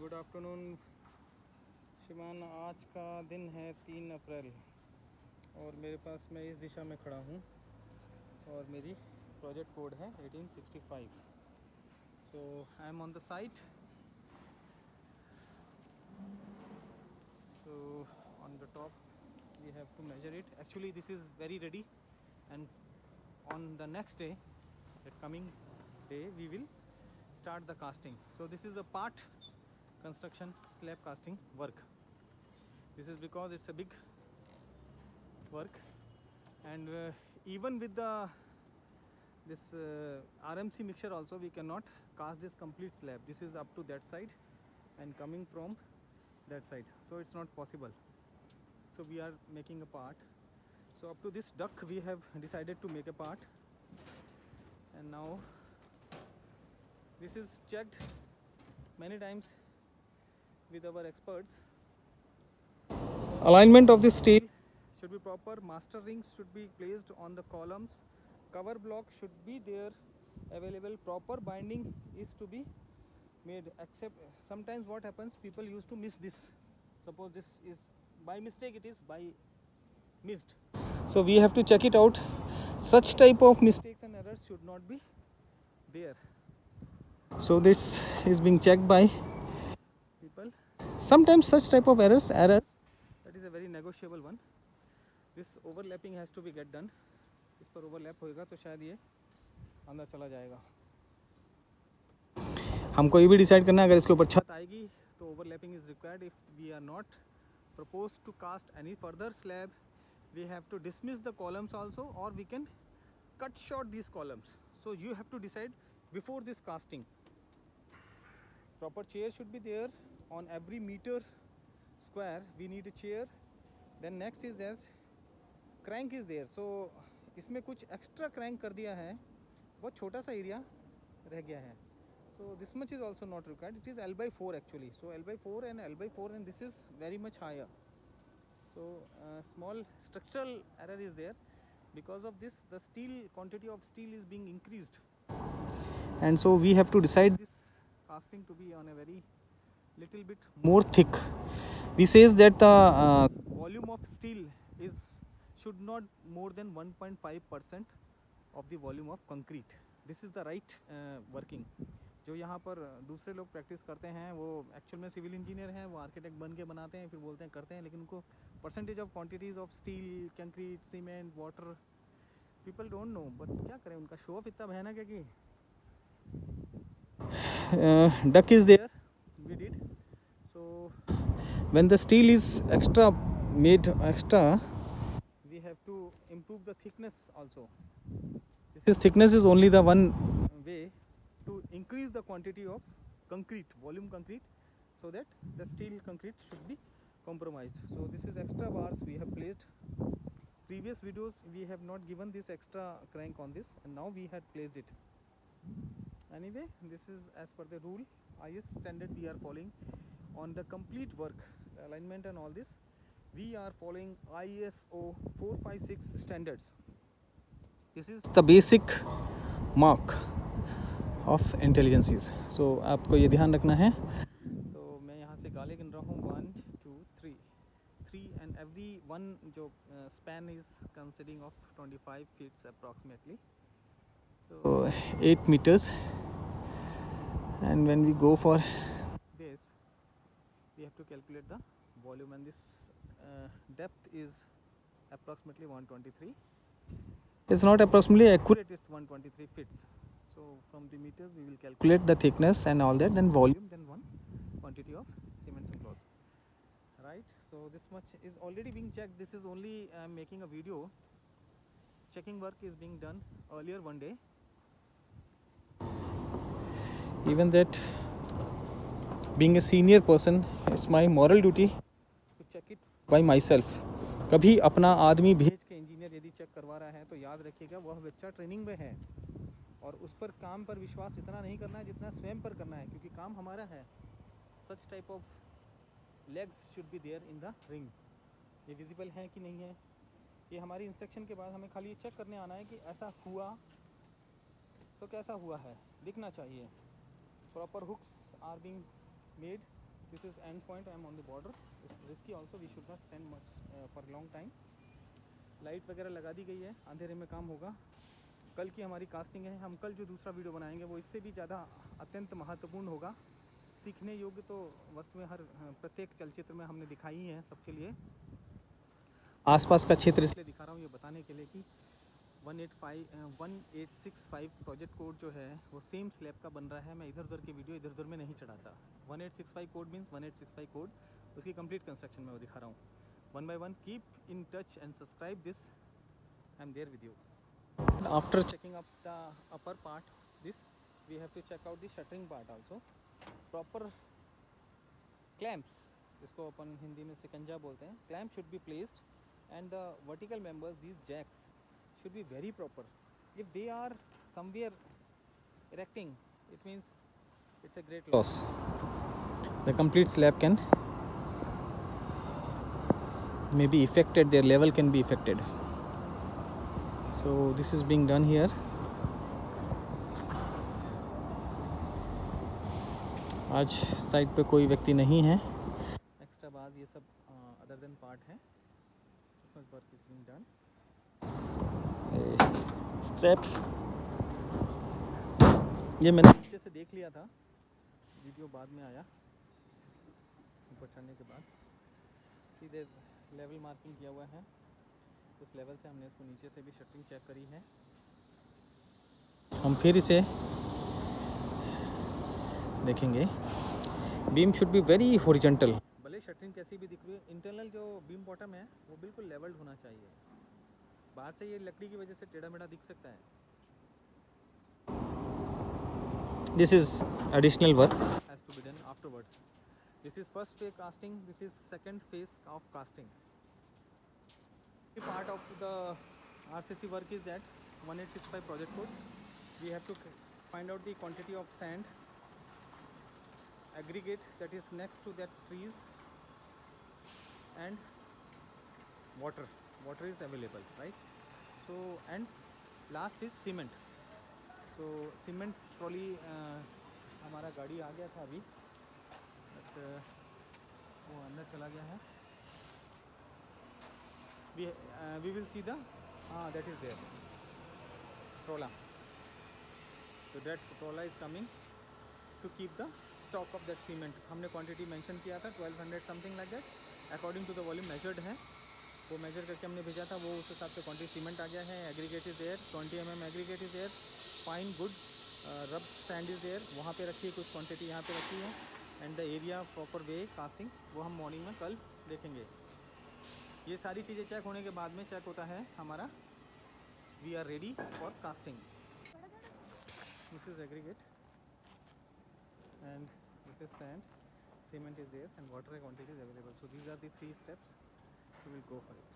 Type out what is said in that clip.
Good afternoon शिमान। आज का दिन है 3 अप्रैल और मेरे पास मैं इस दिशा में खड़ा हूँ और मेरी प्रोजेक्ट कोड है 1865। So I am on the site. So on the top we have to measure it. Actually this is very ready, and on the next day, the coming day, we will start the casting. So this is a part construction slab casting work. This is because it's a big work, and even with the this RMC mixture also we cannot cast this complete slab. This is up to that side and coming from that side, so it's not possible. So we are making a part. So up to this duct we have decided to make a part, and now this is checked many times with our experts. Alignment of the steel should be proper, master rings should be placed on the columns, cover block should be there available, proper binding is to be made. Except sometimes what happens, people used to miss this. Suppose this is by mistake, it is by missed, so we have to check it out. Such type of mistakes and errors should not be there. So this is being checked by people. Sometimes such type of errors, that is a very negotiable one. This overlapping has to be get done. इस पर overlap होएगा तो शायद ये अंदर चला जाएगा। हमको ये भी डिसाइड करना है, अगर इसके ऊपर छत आएगी तो overlapping is required. If we are not proposed to cast any further slab, we have to dismiss the columns also, or we can cut short these columns. So you have to decide before this casting. Proper chair should be there on every meter square. We need a chair. Then next is there's crank is there. So इसमें कुछ extra crank कर दिया है, बहुत छोटा सा area रह गया है. So this much is also not required. It is L/4 actually. So L/4 and L/4, and this is very much higher. So small structural error is there. Because of this, the steel quantity of steel is being increased, and so we have to decide this casting to be on a very little bit more thick. We says that the volume of steel should not more than 1.5% of the volume of concrete. This is the right working. जो यहाँ पर दूसरे लोग practice करते हैं वो actual में civil engineer हैं, वो आर्किटेक्ट बन के बनाते हैं, फिर बोलते हैं करते हैं, लेकिन उनको percentage of quantities of steel, concrete, cement, water, people don't know. But क्या करें, उनका शो ऑफ इतना भयानक है कि duck is there, we did. So when the steel is extra made extra, we have to improve the thickness also. This thickness is only the one way to increase the quantity of concrete, volume concrete, so that the steel concrete should be compromised. So this is extra bars we have placed. Previous videos we have not given this extra crank on this, and now we had placed it. Anyway, this is as per the rule, IS standard we are following on the complete work, the alignment and all this. We are following ISO 456 standards. This is the basic mark of intelligences. So आपको ये ध्यान रखना है. तो मैं यहाँ से गाले गिन रहा हूँ 1 2 3 एंड एवरी वन जो span is considering of 25 feets approximately. So 8 meters, and when we go for this we have to calculate the volume, and this depth is approximately 123. It's not approximately accurate, it's 123 feet. So from the meters we will calculate the thickness and all that, then volume, then one quantity of cement and cloth. Right? So this much is already being checked. This is only I am making a video. Checking work is being done earlier one day. Even that, being a senior person, it's my moral duty to check it by myself. कभी अपना आदमी भेज के engineer यदि check करवा रहा है तो याद रखिएगा वह बच्चा ट्रेनिंग में है, और उस पर काम पर विश्वास इतना नहीं करना है जितना स्वयं पर करना है, क्योंकि काम हमारा है. Such type of legs should be there in the ring. ये विजिबल है कि नहीं है, ये हमारी इंस्ट्रक्शन के बाद हमें खाली ये चेक करने आना है कि ऐसा हुआ तो कैसा हुआ है, दिखना चाहिए. Proper hooks are being made This is end point. I am on the border. It's risky also. We should not stand much for a long time. Light वगैरह लगा दी गई है, अंधेरे में काम होगा। कल की हमारी कास्टिंग है, हम कल जो दूसरा वीडियो बनाएंगे वो इससे भी ज़्यादा अत्यंत महत्वपूर्ण होगा। सीखने योग्य तो वस्तुएं हर प्रत्येक चलचित्र में हमने दिखाई हैं सबके लिए। आसपास का क्षेत्र इसलिए दिखा रहा हूँ ये बताने के लिए कि 1865 प्रोजेक्ट कोड जो है वो सेम स्लैब का बन रहा है। मैं इधर उधर की वीडियो इधर उधर में नहीं चढ़ाता। 1865 कोड मीन्स 1865 कोड, उसकी कंप्लीट कंस्ट्रक्शन में वो दिखा रहा हूँ। One by one keep in touch and subscribe this, I am there with you. After checking up the upper part, this we have to check out the shuttering part also. Proper clamps, इसको अपन हिंदी में सिकंजा बोलते हैं, clamp should be placed and the vertical members, these jacks should be very proper. If they are somewhere erecting, it means it's a great loss. The complete slab can may be affected, their level can be affected. So this is being done here. आज side पे कोई व्यक्ति नहीं है। Extra बाज ये सब other than part है। This much work is being done. Straps ये मैंने नीचे से देख लिया था, वीडियो बाद में आया ऊपर चढ़ने के बाद। सीधे लेवल मार्किंग किया हुआ है, उस लेवल से हमने इसको नीचे से भी शटरिंग चेक करी है। हम फिर इसे देखेंगे। Beam should be very horizontal. भले शटरिंग कैसी भी दिख रही है, इंटरनल जो बीम बॉटम है वो बिल्कुल लेवल्ड होना चाहिए। बाहर से ये लकड़ी की वजह से टेढ़ा मेढ़ा दिख सकता है। This is additional work has to be done afterwards. This is first phase casting, this is second phase of casting. Part of the RCC work is that 1865 project code. We have to find out the quantity of sand, aggregate that is next to that trees, and water. Water is available, right? So and last is cement. So cement trolley हमारा गाड़ी आ गया था अभी, but वो अंदर चला गया है। We will see the that is there trolla. So that trolla is coming to keep the stock of that cement. हमने quantity mention किया था 1200 something like that, according to the volume measured है, वो measure करके हमने भेजा था, वो उस हिसाब से quantity cement आ गया है। aggregate is there, 20 mm aggregate is there, fine good rub sand is there, वहाँ पे रखी है कुछ quantity, यहाँ पे रखी है, and the area proper way casting वो हम morning में कल देखेंगे। ये सारी चीज़ें चेक होने के बाद में चेक होता है हमारा we are ready for casting. This is aggregate and this is sand, cement is there and water quantity is available. So these are the 3 steps, we will go for it.